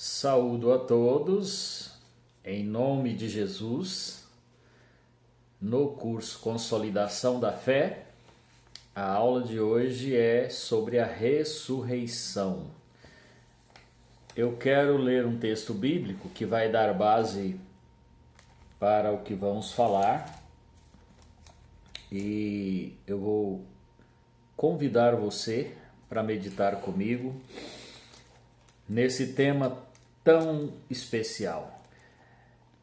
Saúdo a todos, em nome de Jesus, no curso Consolidação da Fé. A aula de hoje é sobre a ressurreição. Eu quero ler um texto bíblico que vai dar base para o que vamos falar e eu vou convidar você para meditar comigo nesse tema tão especial.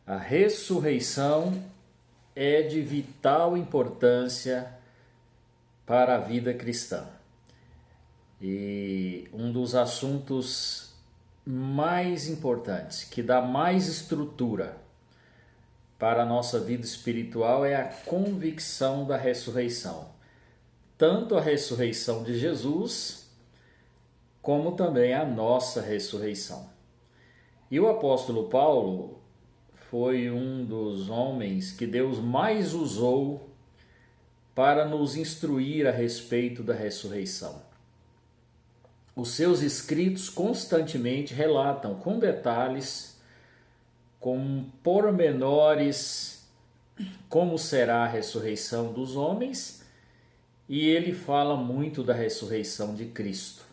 A ressurreição é de vital importância para a vida cristã. E um dos assuntos mais importantes, que dá mais estrutura para a nossa vida espiritual, é a convicção da ressurreição. Tanto a ressurreição de Jesus, como também a nossa ressurreição. E o apóstolo Paulo foi um dos homens que Deus mais usou para nos instruir a respeito da ressurreição. Os seus escritos constantemente relatam com detalhes, com pormenores, como será a ressurreição dos homens, e ele fala muito da ressurreição de Cristo.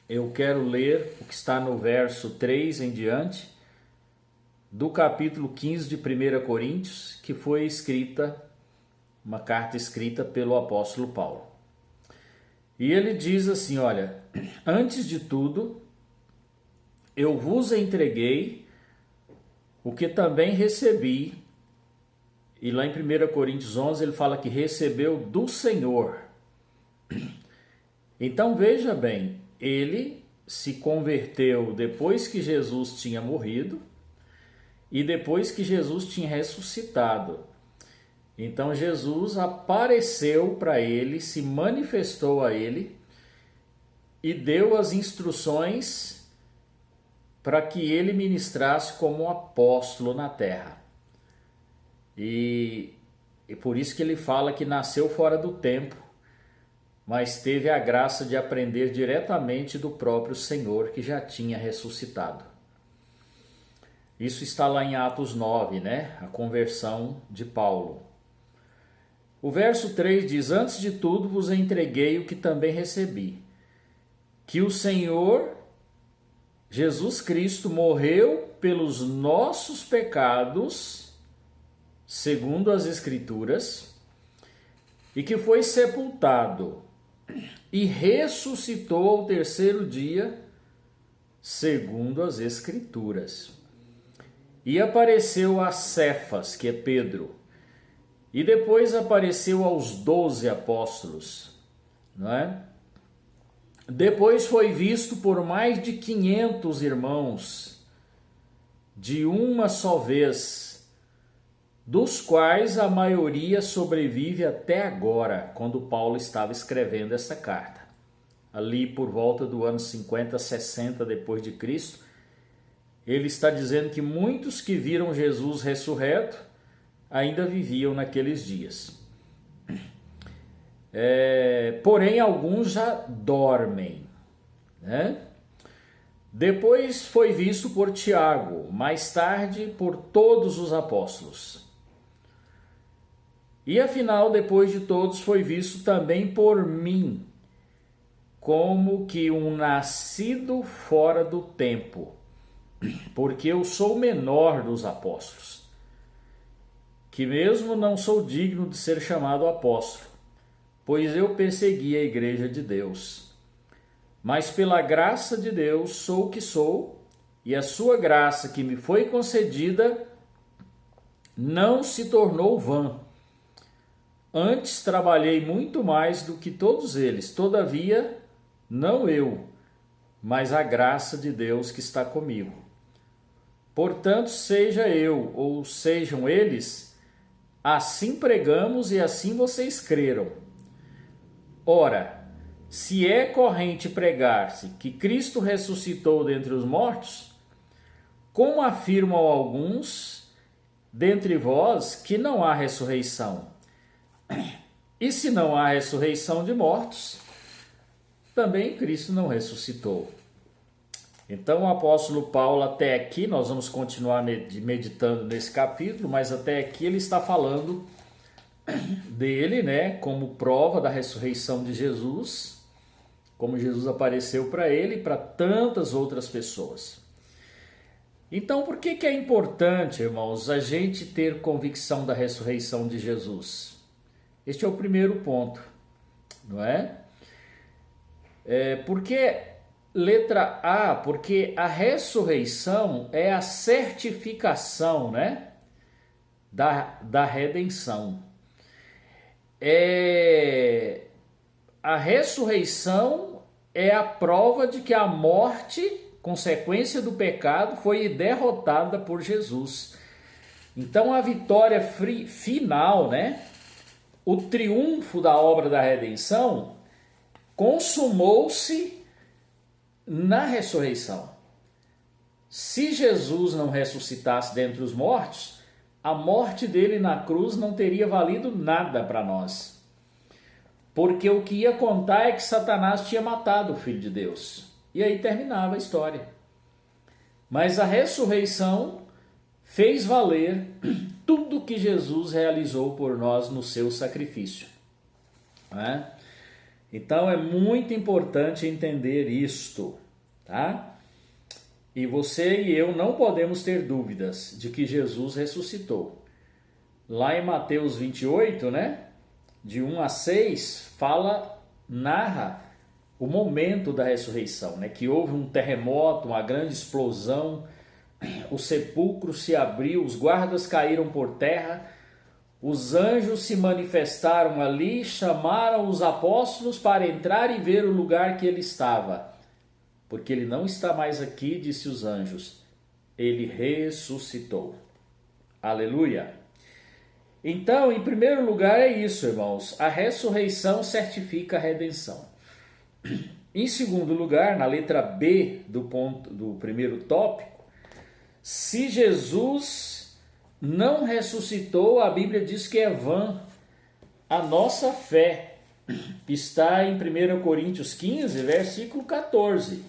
Eu quero ler o que está no verso 3 em diante, do capítulo 15 de 1 Coríntios, que foi uma carta escrita pelo apóstolo Paulo. E ele diz assim, olha, antes de tudo, eu vos entreguei o que também recebi. E lá em 1 Coríntios 11 ele fala que recebeu do Senhor. Então veja bem, ele se converteu depois que Jesus tinha morrido e depois que Jesus tinha ressuscitado. Então Jesus apareceu para ele, se manifestou a ele e deu as instruções para que ele ministrasse como um apóstolo na terra. E por isso que ele fala que nasceu fora do tempo, mas teve a graça de aprender diretamente do próprio Senhor, que já tinha ressuscitado. Isso está lá em Atos 9, né? A conversão de Paulo. O verso 3 diz, antes de tudo vos entreguei o que também recebi, que o Senhor Jesus Cristo morreu pelos nossos pecados, segundo as Escrituras, e que foi sepultado e ressuscitou ao terceiro dia, segundo as Escrituras. E apareceu a Cefas, que é Pedro, e depois apareceu aos 12 apóstolos, não é? Depois foi visto por mais de 500 irmãos, de uma só vez, dos quais a maioria sobrevive até agora, quando Paulo estava escrevendo essa carta. Ali por volta do ano 50, 60 depois de Cristo, ele está dizendo que muitos que viram Jesus ressurreto ainda viviam naqueles dias. Porém, alguns já dormem, né? Depois foi visto por Tiago, mais tarde por todos os apóstolos. E afinal, depois de todos, foi visto também por mim, como que um nascido fora do tempo, porque eu sou o menor dos apóstolos, que mesmo não sou digno de ser chamado apóstolo, pois eu persegui a igreja de Deus. Mas pela graça de Deus sou o que sou, e a sua graça que me foi concedida não se tornou vã. Antes trabalhei muito mais do que todos eles, todavia, não eu, mas a graça de Deus que está comigo. Portanto, seja eu ou sejam eles, assim pregamos e assim vocês creram. Ora, se é corrente pregar-se que Cristo ressuscitou dentre os mortos, como afirmam alguns dentre vós que não há ressurreição? E se não há ressurreição de mortos, também Cristo não ressuscitou. Então o apóstolo Paulo até aqui, nós vamos continuar meditando nesse capítulo, mas até aqui ele está falando dele, né, como prova da ressurreição de Jesus, como Jesus apareceu para ele e para tantas outras pessoas. Então, por que é importante, irmãos, a gente ter convicção da ressurreição de Jesus? Este é o primeiro ponto, não é? Porque, letra A, porque a ressurreição é a certificação, né, da redenção. A ressurreição é a prova de que a morte, consequência do pecado, foi derrotada por Jesus. Então a vitória final, né, o triunfo da obra da redenção, consumou-se na ressurreição. Se Jesus não ressuscitasse dentre os mortos, a morte dele na cruz não teria valido nada para nós. Porque o que ia contar é que Satanás tinha matado o Filho de Deus. E aí terminava a história. Mas a ressurreição fez valer tudo que Jesus realizou por nós no seu sacrifício. Né? Então é muito importante entender isto, tá? E você e eu não podemos ter dúvidas de que Jesus ressuscitou. Lá em Mateus 28, né, de 1 a 6, narra o momento da ressurreição, né, que houve um terremoto, uma grande explosão, o sepulcro se abriu, os guardas caíram por terra, os anjos se manifestaram ali, chamaram os apóstolos para entrar e ver o lugar que ele estava. Porque ele não está mais aqui, disse os anjos. Ele ressuscitou. Aleluia! Então, em primeiro lugar é isso, irmãos. A ressurreição certifica a redenção. Em segundo lugar, na letra B do primeiro tópico, se Jesus não ressuscitou, a Bíblia diz que é vã a nossa fé. Está em 1 Coríntios 15, versículo 14.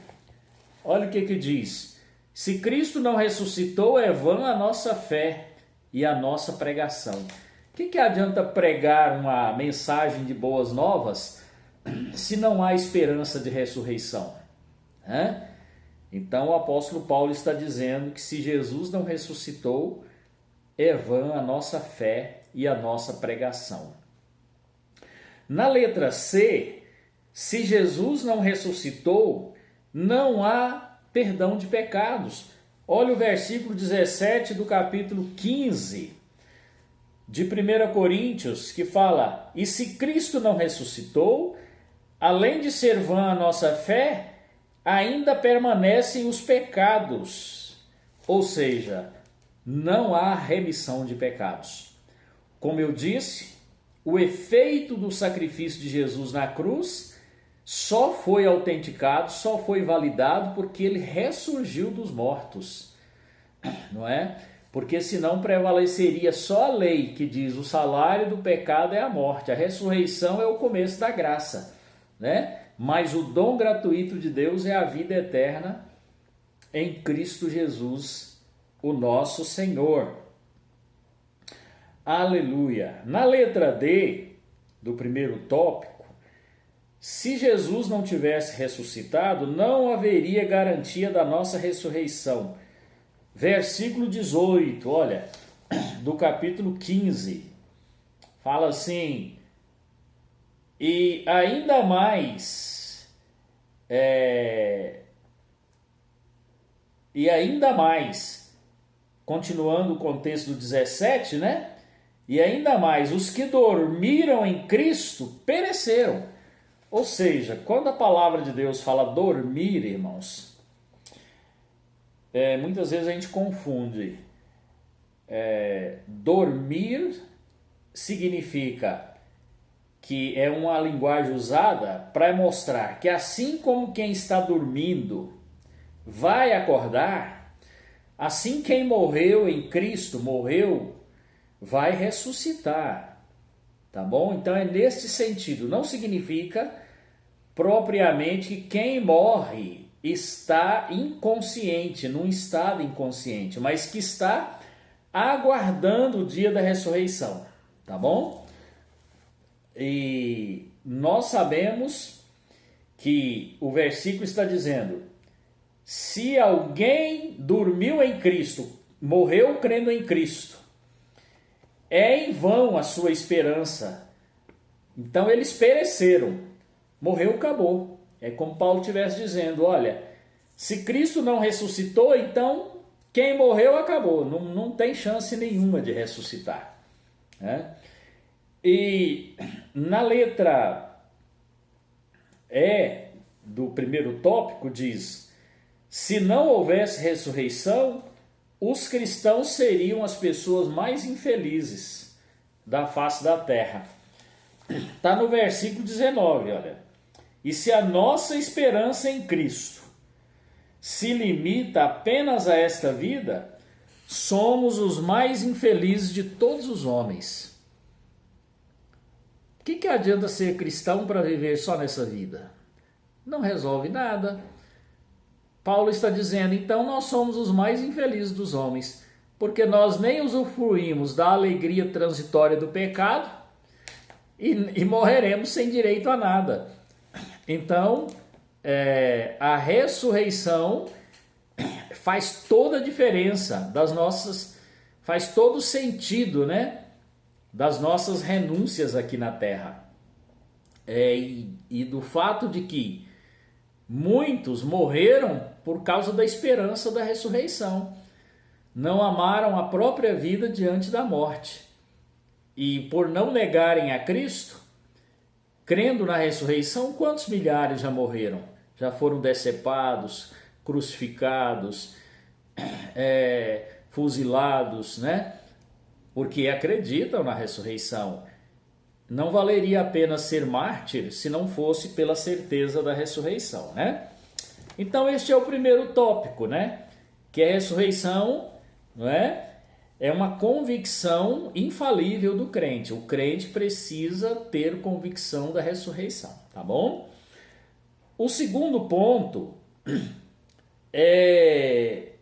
Olha o que diz. Se Cristo não ressuscitou, é vã a nossa fé e a nossa pregação. O que adianta pregar uma mensagem de boas novas se não há esperança de ressurreição? Então o apóstolo Paulo está dizendo que se Jesus não ressuscitou, é vã a nossa fé e a nossa pregação. Na letra C, se Jesus não ressuscitou, não há perdão de pecados. Olha o versículo 17 do capítulo 15 de 1 Coríntios, que fala: e se Cristo não ressuscitou, além de ser vã a nossa fé, ainda permanecem os pecados. Ou seja, não há remissão de pecados. Como eu disse, o efeito do sacrifício de Jesus na cruz só foi autenticado, só foi validado porque ele ressurgiu dos mortos, não é? Porque senão prevaleceria só a lei que diz o salário do pecado é a morte, a ressurreição é o começo da graça, né? Mas o dom gratuito de Deus é a vida eterna em Cristo Jesus, o nosso Senhor. Aleluia! Na letra D do primeiro tópico, se Jesus não tivesse ressuscitado, não haveria garantia da nossa ressurreição. Versículo 18, olha, do capítulo 15, fala assim: e ainda mais, continuando o contexto do 17, né? E ainda mais, os que dormiram em Cristo pereceram. Ou seja, quando a palavra de Deus fala dormir, irmãos, muitas vezes a gente confunde. Dormir significa que é uma linguagem usada para mostrar que assim como quem está dormindo vai acordar, assim quem morreu em Cristo, vai ressuscitar, tá bom? Então é neste sentido, não significa propriamente que quem morre está inconsciente, num estado inconsciente, mas que está aguardando o dia da ressurreição, tá bom? E nós sabemos que o versículo está dizendo: se alguém dormiu em Cristo, morreu crendo em Cristo, é em vão a sua esperança. Então eles pereceram, morreu, acabou. É como Paulo estivesse dizendo: olha, se Cristo não ressuscitou, então quem morreu acabou, não tem chance nenhuma de ressuscitar, né? E na letra E do primeiro tópico diz: se não houvesse ressurreição, os cristãos seriam as pessoas mais infelizes da face da terra. Está no versículo 19, olha. E se a nossa esperança em Cristo se limita apenas a esta vida, somos os mais infelizes de todos os homens. O que adianta ser cristão para viver só nessa vida? Não resolve nada. Paulo está dizendo, então nós somos os mais infelizes dos homens, porque nós nem usufruímos da alegria transitória do pecado e morreremos sem direito a nada. Então, a ressurreição faz toda a diferença faz todo o sentido, né, das nossas renúncias aqui na terra. E do fato de que muitos morreram por causa da esperança da ressurreição. Não amaram a própria vida diante da morte. E por não negarem a Cristo, crendo na ressurreição, quantos milhares já morreram? Já foram decepados, crucificados, fuzilados, né? Porque acreditam na ressurreição. Não valeria a pena ser mártir se não fosse pela certeza da ressurreição, né? Então este é o primeiro tópico, né? Que a ressurreição, não é? É uma convicção infalível do crente. O crente precisa ter convicção da ressurreição, tá bom? O segundo ponto é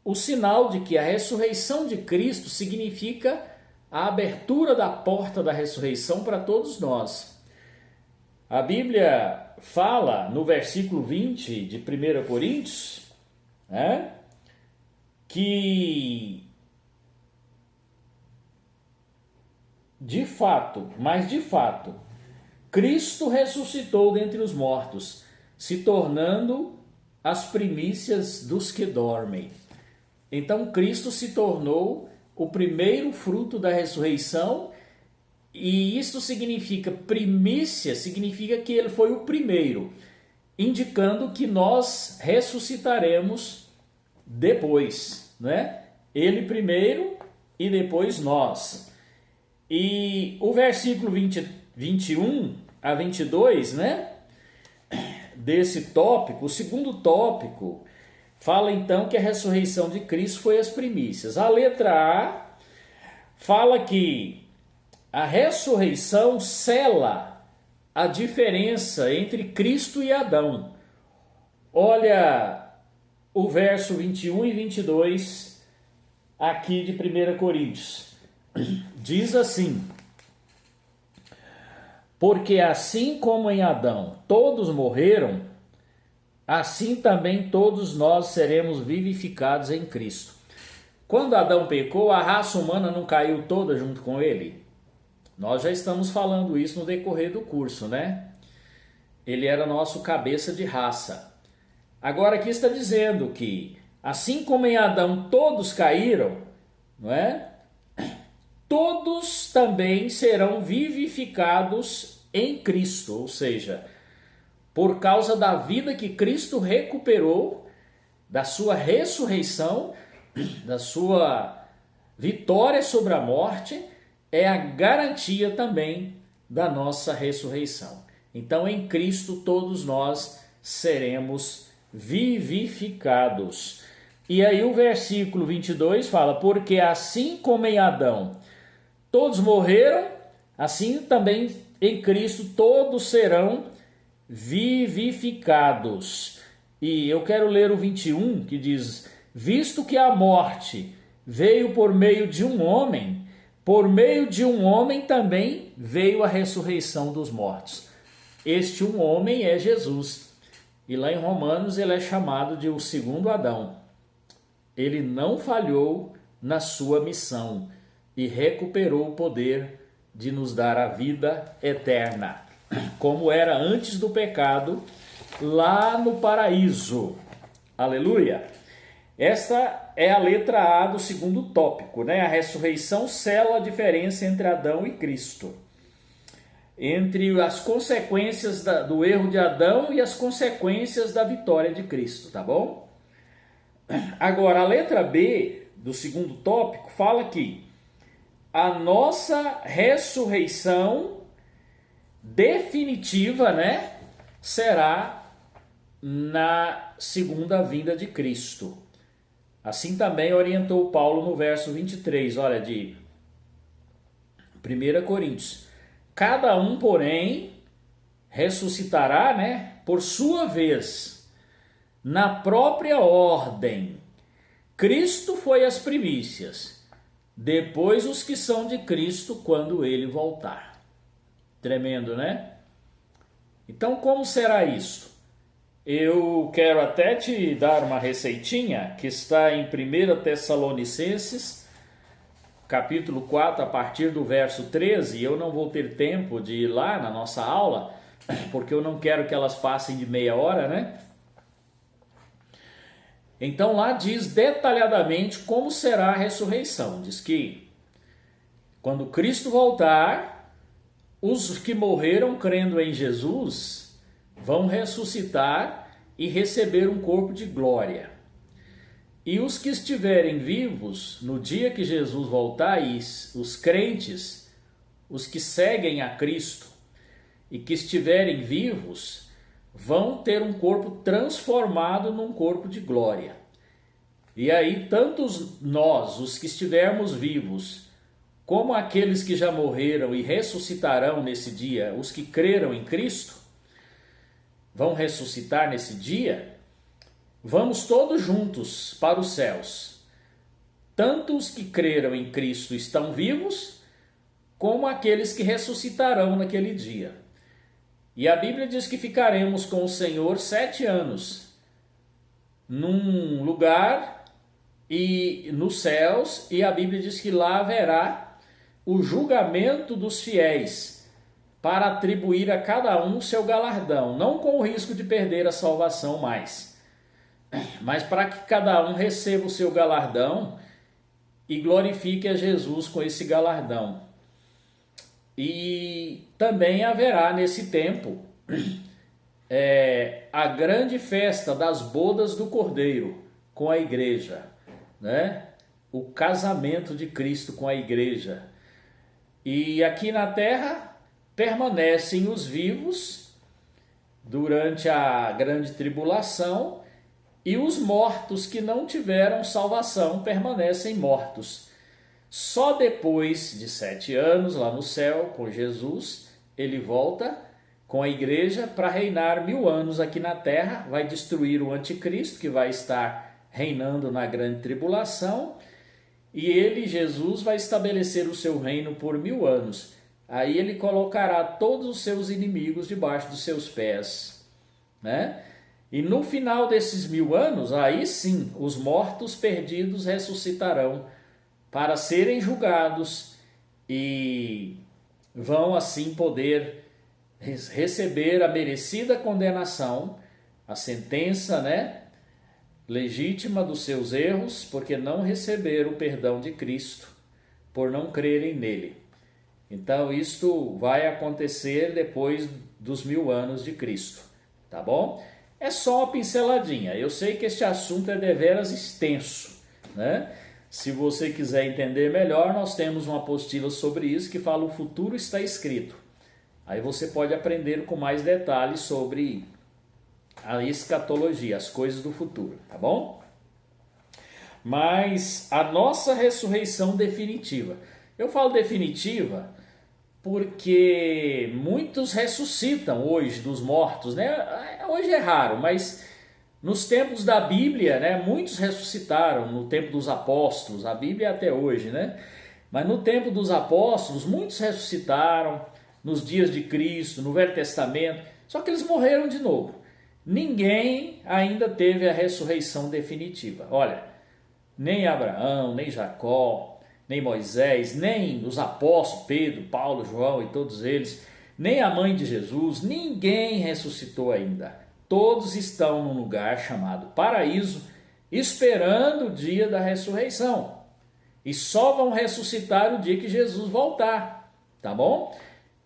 o sinal de que a ressurreição de Cristo significa a abertura da porta da ressurreição para todos nós. A Bíblia fala no versículo 20 de 1 Coríntios, né, que de fato, Cristo ressuscitou dentre os mortos, se tornando as primícias dos que dormem. Então Cristo se tornou o primeiro fruto da ressurreição, e isso significa primícia, significa que ele foi o primeiro, indicando que nós ressuscitaremos depois, né? Ele primeiro e depois nós. E o versículo 21 a 22, né? Desse tópico, o segundo tópico, fala então que a ressurreição de Cristo foi as primícias. A letra A fala que a ressurreição sela a diferença entre Cristo e Adão. Olha o verso 21 e 22 aqui de 1 Coríntios. Diz assim: porque assim como em Adão todos morreram, assim também todos nós seremos vivificados em Cristo. Quando Adão pecou, a raça humana não caiu toda junto com ele? Nós já estamos falando isso no decorrer do curso, né? Ele era nosso cabeça de raça. Agora aqui está dizendo que, assim como em Adão todos caíram, não é? Todos também serão vivificados em Cristo, ou seja, por causa da vida que Cristo recuperou, da sua ressurreição, da sua vitória sobre a morte, é a garantia também da nossa ressurreição. Então, em Cristo, todos nós seremos vivificados. E aí o versículo 22 fala: porque assim como em Adão todos morreram, assim também em Cristo todos serão vivificados. E eu quero ler o 21, que diz: visto que a morte veio por meio de um homem, por meio de um homem também veio a ressurreição dos mortos. Este um homem é Jesus. E lá em Romanos ele é chamado de o segundo Adão. Ele não falhou na sua missão e recuperou o poder de nos dar a vida eterna, como era antes do pecado, lá no paraíso. Aleluia! Esta é a letra A do segundo tópico, né? A ressurreição sela a diferença entre Adão e Cristo, entre as consequências do erro de Adão e as consequências da vitória de Cristo, tá bom? Agora, a letra B do segundo tópico fala que a nossa ressurreição definitiva, né, será na segunda vinda de Cristo. Assim também orientou Paulo no verso 23, olha, de 1 Coríntios. Cada um, porém, ressuscitará, né, por sua vez, na própria ordem. Cristo foi as primícias, depois os que são de Cristo quando ele voltar. Tremendo, né? Então, como será isso? Eu quero até te dar uma receitinha que está em 1 Tessalonicenses, capítulo 4, a partir do verso 13. Eu não vou ter tempo de ir lá na nossa aula, porque eu não quero que elas passem de meia hora, né? Então lá diz detalhadamente como será a ressurreição. Diz que quando Cristo voltar, os que morreram crendo em Jesus vão ressuscitar e receber um corpo de glória. E os que estiverem vivos no dia que Jesus voltar, e os crentes, os que seguem a Cristo e que estiverem vivos, vão ter um corpo transformado num corpo de glória. E aí, tanto nós, os que estivermos vivos, como aqueles que já morreram e ressuscitarão nesse dia, os que creram em Cristo, vão ressuscitar nesse dia, vamos todos juntos para os céus. Tanto os que creram em Cristo estão vivos, como aqueles que ressuscitarão naquele dia. E a Bíblia diz que ficaremos com o Senhor 7 anos, num lugar e nos céus, e a Bíblia diz que lá haverá o julgamento dos fiéis, para atribuir a cada um seu galardão, não com o risco de perder a salvação mais, mas para que cada um receba o seu galardão e glorifique a Jesus com esse galardão. E também haverá nesse tempo a grande festa das bodas do Cordeiro com a igreja, né? O casamento de Cristo com a igreja. E aqui na terra permanecem os vivos durante a grande tribulação, e os mortos que não tiveram salvação permanecem mortos. Só depois de 7 anos lá no céu com Jesus, ele volta com a igreja para reinar 1000 anos aqui na terra, vai destruir o anticristo que vai estar reinando na grande tribulação, e ele, Jesus, vai estabelecer o seu reino por 1000 anos. Aí ele colocará todos os seus inimigos debaixo dos seus pés, né? E no final desses 1000 anos, aí sim, os mortos perdidos ressuscitarão para serem julgados e vão assim poder receber a merecida condenação, a sentença, né, legítima dos seus erros, porque não receberam o perdão de Cristo, por não crerem nele. Então isto vai acontecer depois dos 1000 anos de Cristo, tá bom? É só uma pinceladinha. Eu sei que este assunto é deveras extenso, né? Se você quiser entender melhor, nós temos uma apostila sobre isso que fala: o futuro está escrito. Aí você pode aprender com mais detalhes sobre a escatologia, as coisas do futuro, tá bom? Mas a nossa ressurreição definitiva. Eu falo definitiva porque muitos ressuscitam hoje dos mortos, né? Hoje é raro, mas Nos tempos da Bíblia, né, muitos ressuscitaram no tempo dos apóstolos, a Bíblia é até hoje, né? Mas no tempo dos apóstolos, muitos ressuscitaram nos dias de Cristo, no Velho Testamento, só que eles morreram de novo. Ninguém ainda teve a ressurreição definitiva. Olha, nem Abraão, nem Jacó, nem Moisés, nem os apóstolos, Pedro, Paulo, João e todos eles, nem a mãe de Jesus, ninguém ressuscitou ainda. Todos estão num lugar chamado paraíso, esperando o dia da ressurreição. E só vão ressuscitar o dia que Jesus voltar, tá bom?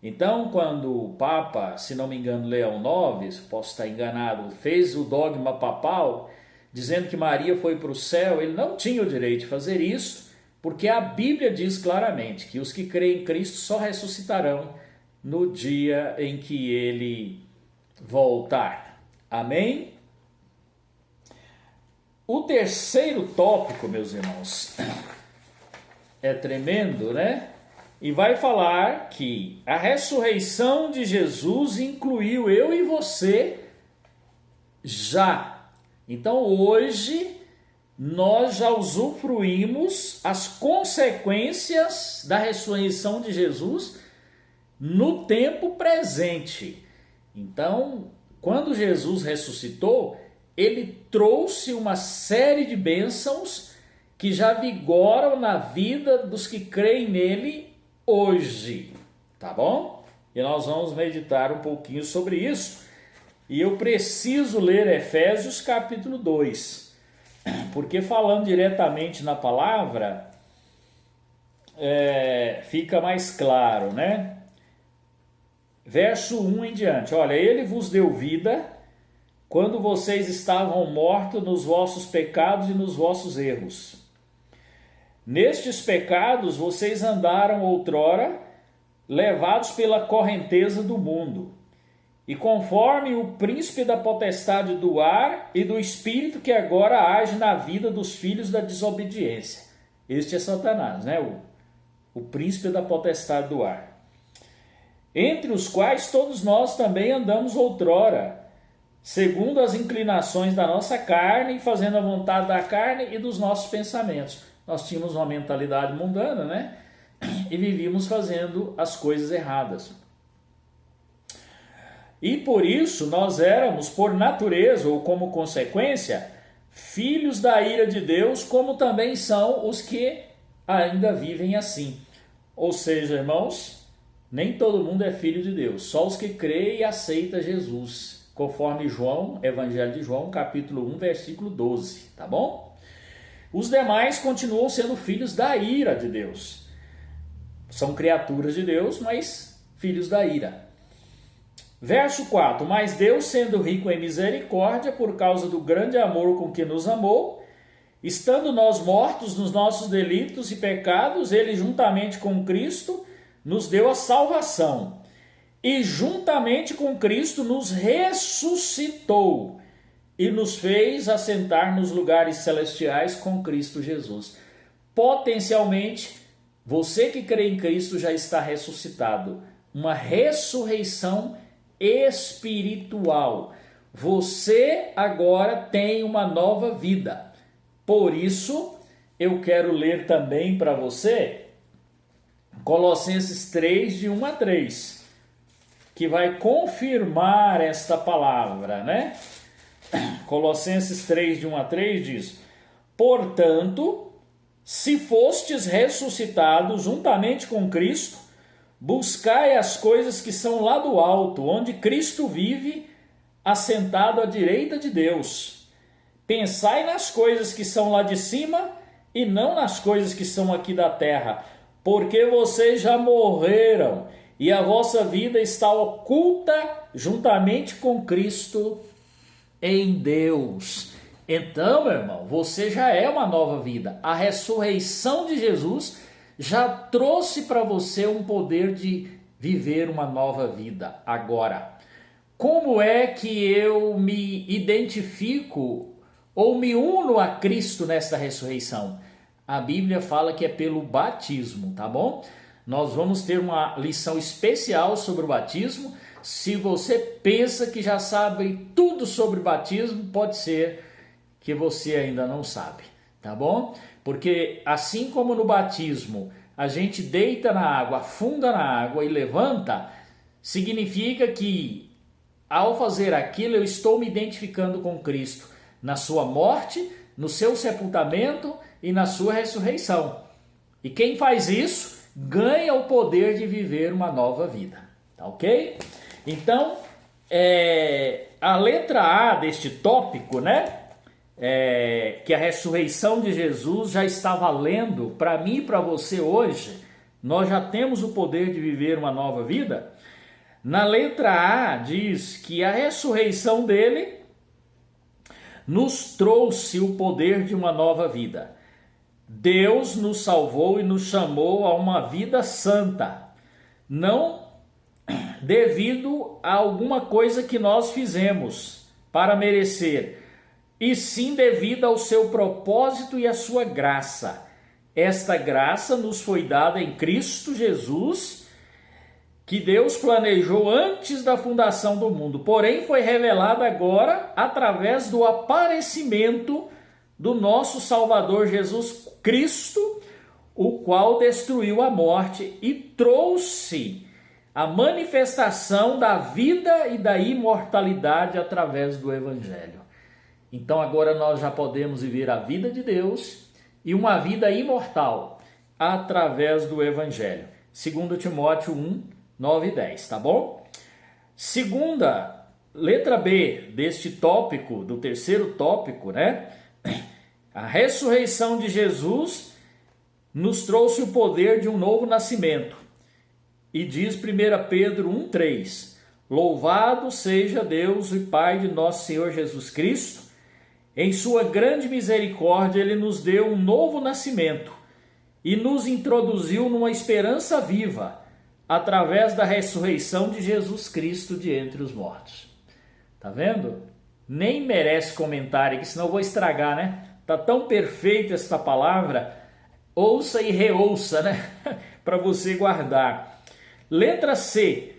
Então, quando o Papa, se não me engano, Leão IX, posso estar enganado, fez o dogma papal, dizendo que Maria foi para o céu, ele não tinha o direito de fazer isso, porque a Bíblia diz claramente que os que creem em Cristo só ressuscitarão no dia em que ele voltar. Amém? O terceiro tópico, meus irmãos, é tremendo, né? E vai falar que a ressurreição de Jesus incluiu eu e você já. Então hoje nós já usufruímos as consequências da ressurreição de Jesus no tempo presente. Então, quando Jesus ressuscitou, ele trouxe uma série de bênçãos que já vigoram na vida dos que creem nele hoje, tá bom? E nós vamos meditar um pouquinho sobre isso. E eu preciso ler Efésios capítulo 2, porque falando diretamente na palavra, fica mais claro, né? Verso 1 em diante, olha, ele vos deu vida quando vocês estavam mortos nos vossos pecados e nos vossos erros. Nestes pecados vocês andaram outrora, levados pela correnteza do mundo, e conforme o príncipe da potestade do ar e do espírito que agora age na vida dos filhos da desobediência. Este é Satanás, né? O príncipe da potestade do ar. Entre os quais todos nós também andamos outrora, segundo as inclinações da nossa carne, fazendo a vontade da carne e dos nossos pensamentos. Nós tínhamos uma mentalidade mundana, né? E vivíamos fazendo as coisas erradas. E por isso nós éramos, por natureza ou como consequência, filhos da ira de Deus, como também são os que ainda vivem assim. Ou seja, irmãos, nem todo mundo é filho de Deus, só os que creem e aceitam Jesus, conforme João, Evangelho de João, capítulo 1, versículo 12, tá bom? Os demais continuam sendo filhos da ira de Deus. São criaturas de Deus, mas filhos da ira. Verso 4, mas Deus, sendo rico em misericórdia, por causa do grande amor com que nos amou, estando nós mortos nos nossos delitos e pecados, ele juntamente com Cristo nos deu a salvação, e juntamente com Cristo nos ressuscitou, e nos fez assentar nos lugares celestiais com Cristo Jesus. Potencialmente, você que crê em Cristo já está ressuscitado. Uma ressurreição espiritual. Você agora tem uma nova vida. Por isso, eu quero ler também para você Colossenses 3, de 1 a 3, que vai confirmar esta palavra, né? Colossenses 3, de 1 a 3 diz: portanto, se fostes ressuscitados juntamente com Cristo, buscai as coisas que são lá do alto, onde Cristo vive, assentado à direita de Deus. Pensai nas coisas que são lá de cima e não nas coisas que são aqui da terra, porque vocês já morreram e a vossa vida está oculta juntamente com Cristo em Deus. Então, meu irmão, você já é uma nova vida. A ressurreição de Jesus já trouxe para você um poder de viver uma nova vida agora. Como é que eu me identifico ou me uno a Cristo nesta ressurreição? A Bíblia fala que é pelo batismo, tá bom? Nós vamos ter uma lição especial sobre o batismo. se você pensa que já sabe tudo sobre batismo, pode ser que você ainda não sabe, tá bom? Porque assim como no batismo a gente deita na água, afunda na água e levanta, significa que ao fazer aquilo eu estou me identificando com Cristo na sua morte, no seu sepultamento e na sua ressurreição. E quem faz isso ganha o poder de viver uma nova vida, tá ok? Então, a letra A deste tópico, né? Que a ressurreição de Jesus já está valendo para mim e para você hoje, nós já temos o poder de viver uma nova vida. Na letra A diz que a ressurreição dele nos trouxe o poder de uma nova vida. Deus nos salvou e nos chamou a uma vida santa, não devido a alguma coisa que nós fizemos para merecer, e sim devido ao seu propósito e à sua graça. Esta graça nos foi dada em Cristo Jesus, que Deus planejou antes da fundação do mundo, porém foi revelada agora através do aparecimento do nosso Salvador Jesus Cristo, o qual destruiu a morte e trouxe a manifestação da vida e da imortalidade através do Evangelho. Então agora nós já podemos viver a vida de Deus e uma vida imortal através do Evangelho. 2 Timóteo 1, 9 e 10, tá bom? Segunda, letra B deste tópico, do terceiro tópico, né? A ressurreição de Jesus nos trouxe o poder de um novo nascimento. E diz 1 Pedro 1,3: Louvado seja Deus e Pai de nosso Senhor Jesus Cristo. Em sua grande misericórdia, Ele nos deu um novo nascimento e nos introduziu numa esperança viva, através da ressurreição de Jesus Cristo de entre os mortos. Tá vendo? Nem merece comentário, que senão eu vou estragar, né? Tá tão perfeita esta palavra, ouça e reouça, né? Para você guardar. Letra C.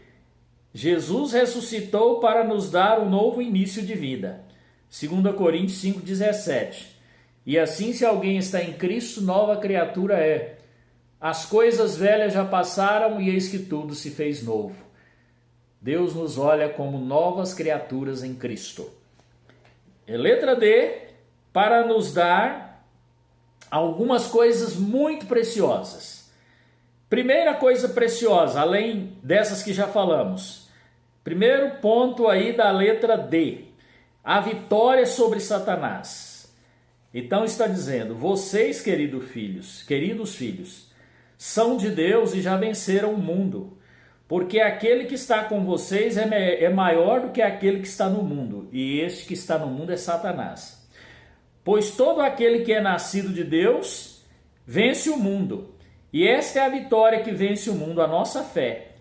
Jesus ressuscitou para nos dar um novo início de vida. 2 Coríntios 5,17. E assim, se alguém está em Cristo, nova criatura é. As coisas velhas já passaram e eis que tudo se fez novo. Deus nos olha como novas criaturas em Cristo. E letra D, para nos dar algumas coisas muito preciosas. Primeira coisa preciosa, além dessas que já falamos. Primeiro ponto aí da letra D, a vitória sobre Satanás. Então está dizendo, vocês, queridos filhos, são de Deus e já venceram o mundo, porque aquele que está com vocês é maior do que aquele que está no mundo, e este que está no mundo é Satanás. Pois todo aquele que é nascido de Deus vence o mundo, e esta é a vitória que vence o mundo, a nossa fé.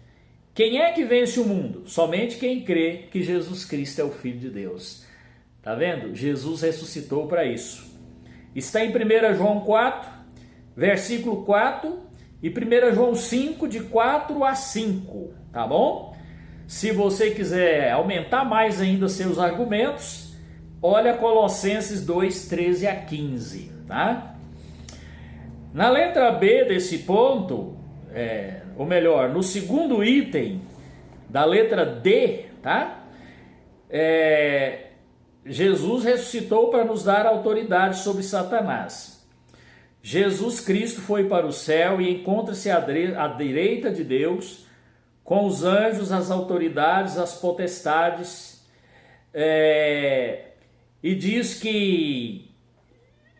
Quem é que vence o mundo? Somente quem crê que Jesus Cristo é o Filho de Deus. Tá vendo? Jesus ressuscitou para isso. Está em 1 João 4, versículo 4, e 1 João 5, de 4 a 5, tá bom? Se você quiser aumentar mais ainda seus argumentos, olha Colossenses 2, 13 a 15, tá? Na letra B desse ponto, ou melhor, no segundo item da letra D, tá? Jesus ressuscitou para nos dar autoridade sobre Satanás. Jesus Cristo foi para o céu e encontra-se à direita de Deus, com os anjos, as autoridades, as potestades, e diz que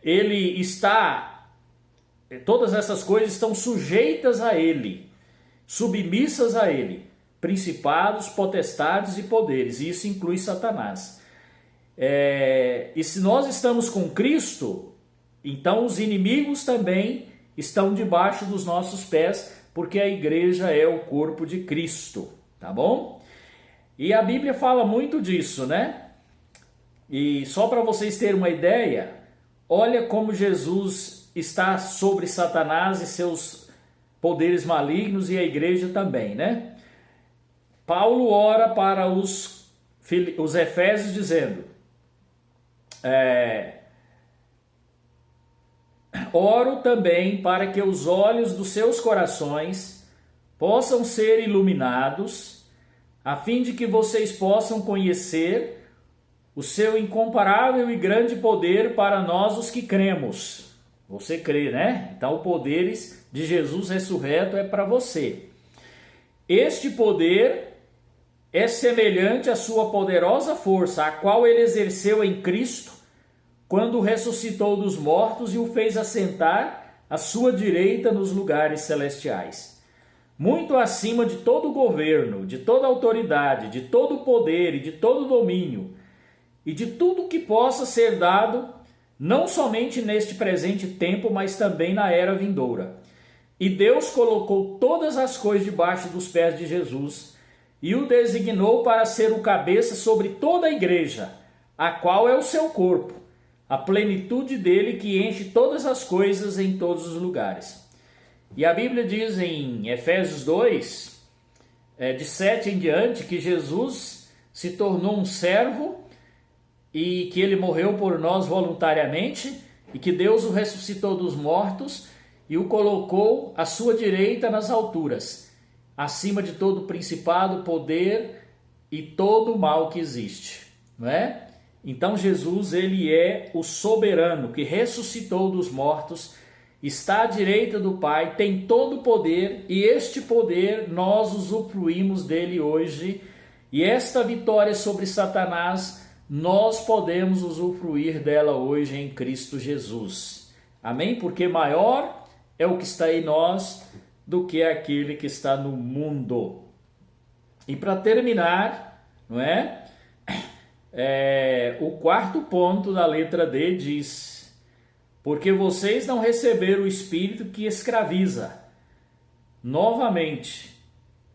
ele está, todas essas coisas estão sujeitas a ele, submissas a ele, principados, potestades e poderes, e isso inclui Satanás. E se nós estamos com Cristo, então os inimigos também estão debaixo dos nossos pés, porque a igreja é o corpo de Cristo, tá bom? E a Bíblia fala muito disso, né? E só para vocês terem uma ideia, olha como Jesus está sobre Satanás e seus poderes malignos, e a igreja também, né? Paulo ora para os Efésios dizendo: oro também para que os olhos dos seus corações possam ser iluminados, a fim de que vocês possam conhecer o seu incomparável e grande poder para nós os que cremos. Você crê, né? Então o poder de Jesus ressurreto é para você. Este poder é semelhante à sua poderosa força, a qual ele exerceu em Cristo, quando o ressuscitou dos mortos e o fez assentar à sua direita nos lugares celestiais. Muito acima de todo governo, de toda autoridade, de todo poder e de todo domínio, e de tudo que possa ser dado, não somente neste presente tempo, mas também na era vindoura. E Deus colocou todas as coisas debaixo dos pés de Jesus e o designou para ser o cabeça sobre toda a igreja, a qual é o seu corpo, a plenitude dele que enche todas as coisas em todos os lugares. E a Bíblia diz em Efésios 2, de 7 em diante, que Jesus se tornou um servo e que ele morreu por nós voluntariamente e que Deus o ressuscitou dos mortos e o colocou à sua direita nas alturas, acima de todo principado, poder e todo o mal que existe, não é? Então Jesus, ele é o soberano que ressuscitou dos mortos, está à direita do Pai, tem todo o poder, e este poder nós usufruímos dele hoje, e esta vitória sobre Satanás nós podemos usufruir dela hoje em Cristo Jesus. Amém? Porque maior é o que está em nós do que aquele que está no mundo. E para terminar, não é? O quarto ponto da letra D diz: porque vocês não receberam o espírito que escraviza novamente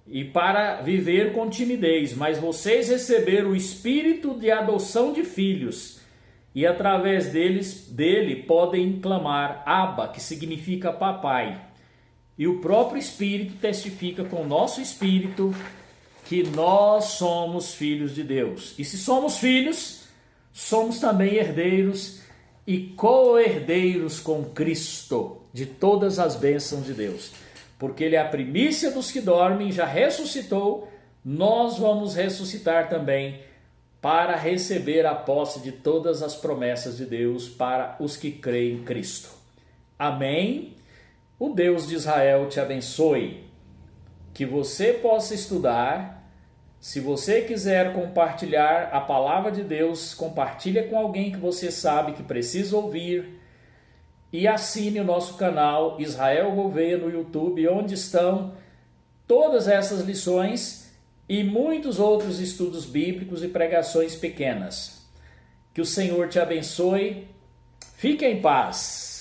e para viver com timidez, mas vocês receberam o espírito de adoção de filhos, e através dele podem clamar Abba, que significa papai. E o próprio Espírito testifica com o nosso espírito que nós somos filhos de Deus. E se somos filhos, somos também herdeiros e co-herdeiros com Cristo de todas as bênçãos de Deus. Porque ele é a primícia dos que dormem, já ressuscitou, nós vamos ressuscitar também para receber a posse de todas as promessas de Deus para os que creem em Cristo. Amém? O Deus de Israel te abençoe. Que você possa estudar. Se você quiser compartilhar a palavra de Deus, compartilha com alguém que você sabe que precisa ouvir. E assine o nosso canal Israel Gouveia no YouTube, onde estão todas essas lições e muitos outros estudos bíblicos e pregações pequenas. Que o Senhor te abençoe. Fique em paz.